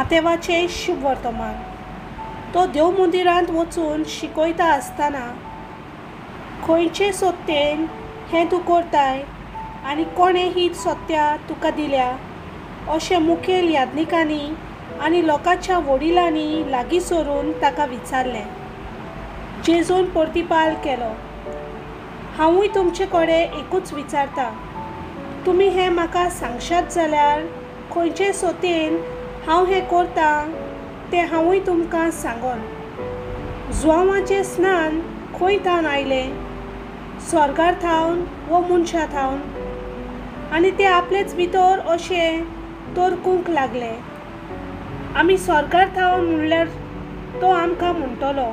मातेवाचें शुभ वर्तमान। तो देव मंदिरांत वचून शिकयता आसतना खंयचे सत्तेन हें तूं करताय आनी कोणें ही सत्या तुका दिल्या अशें मुखेल याज्ञिकांनी आनी लोकांच्या वडिलांनी लागीं सरून ताका विचारलें। जेजून प्रतिपाल केलो, हांवूय तुमचे कडेन एकूच विचारता, तुमी हें म्हाका सांगशात जाल्यार खंयचे सत्तेन हांव हें करतां तें हांवूय तुमकां सांगन। जुआंवाचें स्नान खंय थावन आयलें, स्वर्गार थावन वो मनशां थावन? आनी ते आपलेच भितर अशें तर्कूंक लागले। आमी स्वर्गार थावन म्हणल्यार तो आमकां म्हणटलो,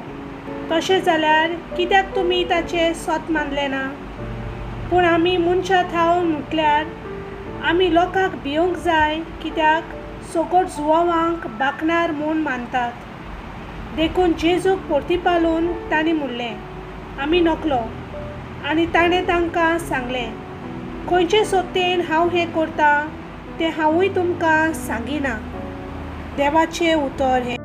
तशें जाल्यार कित्याक तुमी ताचें सत मानलें ना? पूण आमी मनशां थावन म्हटल्यार आमी लोकांक भिवंक जाय, कित्याक सगळ्या जुआंवांक बाकणार म्हूण मानतात। देखून जेजूक परतिपालून तांणी म्हणलें, आमी नकलो। आनी ताणें तांकां सांगलें, खंयचे सत्तेन हांव हें करतां तें हांवूय तुमकां सांगिना। देवाचें उतर हें।